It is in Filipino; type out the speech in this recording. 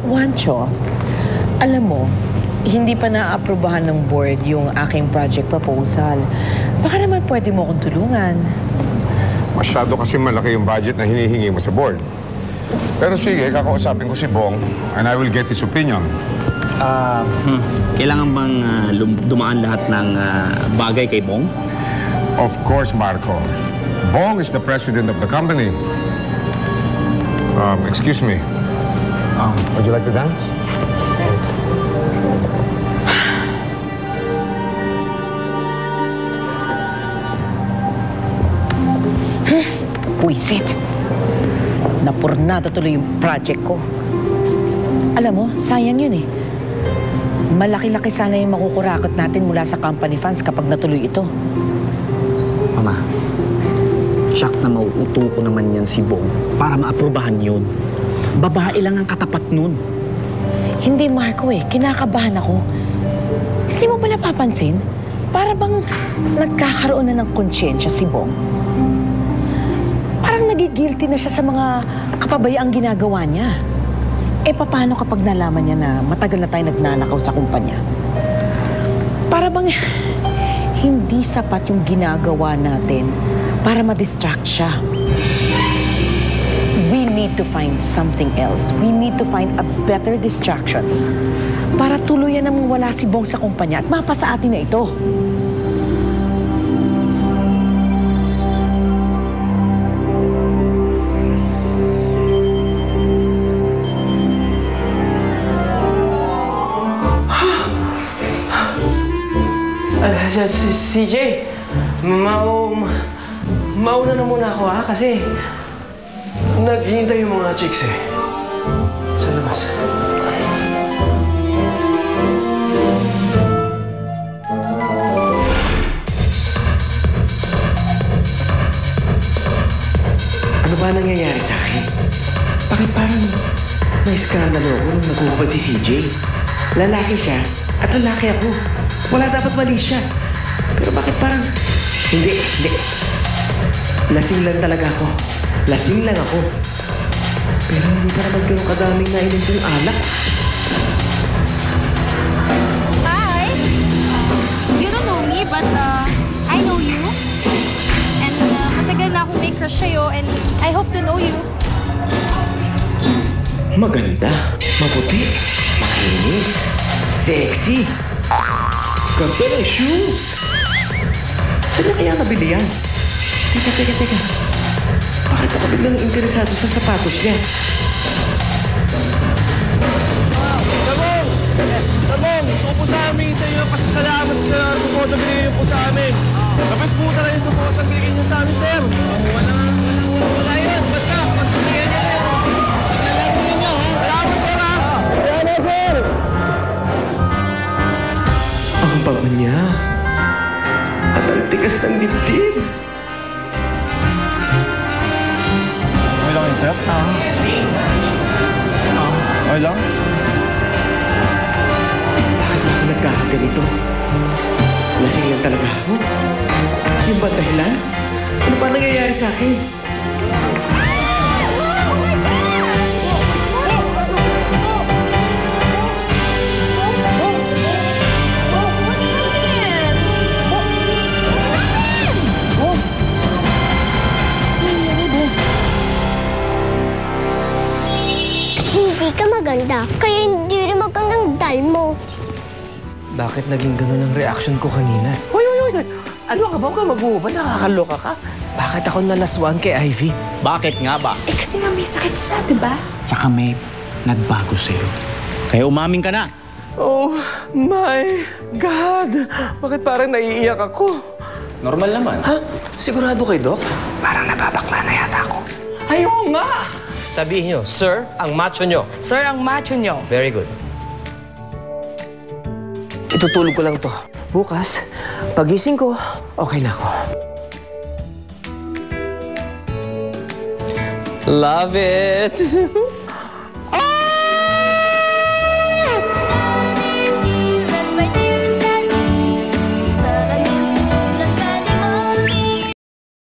Juancho, alam mo, hindi pa na-aprobahan ng board yung aking project proposal. Baka naman pwede mo akong tulungan. Masyado kasi malaki yung budget na hinihingi mo sa board. Pero sige, kakausapin ko si Bong and I will get his opinion. Kailangan bang dumaan lahat ng bagay kay Bong? Of course, Marco. Bong is the president of the company. Excuse me. Would you like to dance? Puisit. Napurnado tuloy yung project ko. Alam mo, sayang yun eh. Malaki-laki sana yung makukurakot natin mula sa company funds kapag natuloy ito. Mama, shock na mauuto ko naman yan si Bong para maaprubahan yun. Babae lang ang katapat nun. Hindi, Marco eh. Kinakabahan ako. Hindi mo ba napapansin? Para bang nagkakaroon na ng konsyensya si Bong. Parang nagigilty na siya sa mga kapabayaang ginagawa niya. Eh, paano kapag nalaman niya na matagal na tayo nagnanakaw sa kumpanya? Para bang hindi sapat yung ginagawa natin para ma-distract siya. We need to find something else. We need to find a better distraction para tuluyan namang wala si Bong sa kumpanya at mapasa atin na ito. CJ, mauna na muna ako kasi naghihintay yung mga chicks eh. Sa labas. Ano ba nangyayari sa akin? Bakit parang may skandalo ako nung nagkukupad si CJ? Lalaki siya at lalaki ako. Wala dapat mali siya. Pero bakit parang... Hindi. Lasing lang talaga ako. Lasing lang ako. Pero hindi pa naman ganun kadaming nainom kong alak. Hi! You don't know me, but I know you. And matagal na akong may crush sa'yo and I hope to know you. Maganda, maputi, makinis, sexy. Ganda ng shoes! Saan niya kaya nabili yan? Teka. Bakit ako biglang interesado sa sapatos niya? Sabong! Gusto ko po sa amin sa iyo kasi salamat sa support na binigay niyo po sa amin. Tapos po talaga yung support na binigay niyo sa amin, sir. Wala yan. Basta bigyan niyo rin. Lalaro ninyo, ha? Salamat, sir, ha? Salamat, sir! Ang bango niya. At ang tigas ng dibdib. Okay lang yun, sir? Okay lang? Bakit ako nagkakaganito? Lasing lang talaga ako. Yung ba dahilan? Ano ba nangyayari sa akin? Hindi ka maganda, kaya hindi rin magandang dal mo. Bakit naging ganun ang reaction ko kanina? Hoy! Ano ka ba? Huwag ka mag-uubad. Nakakaloka ka. Bakit ako nalaswan kay Ivy? Bakit nga ba? Eh kasi nga may sakit siya, di ba? Tsaka may nagbago sa'yo. Kaya umamin ka na. Oh my God! Bakit parang naiiyak ako? Normal naman. Ha? Sigurado kay Doc? Parang nababakla na yata ako. Ayaw nga! Sabihin nyo, sir, ang macho nyo. Sir, ang macho nyo. Very good. Itutulog ko lang to. Bukas, pagising ko, okay na ako. Love it!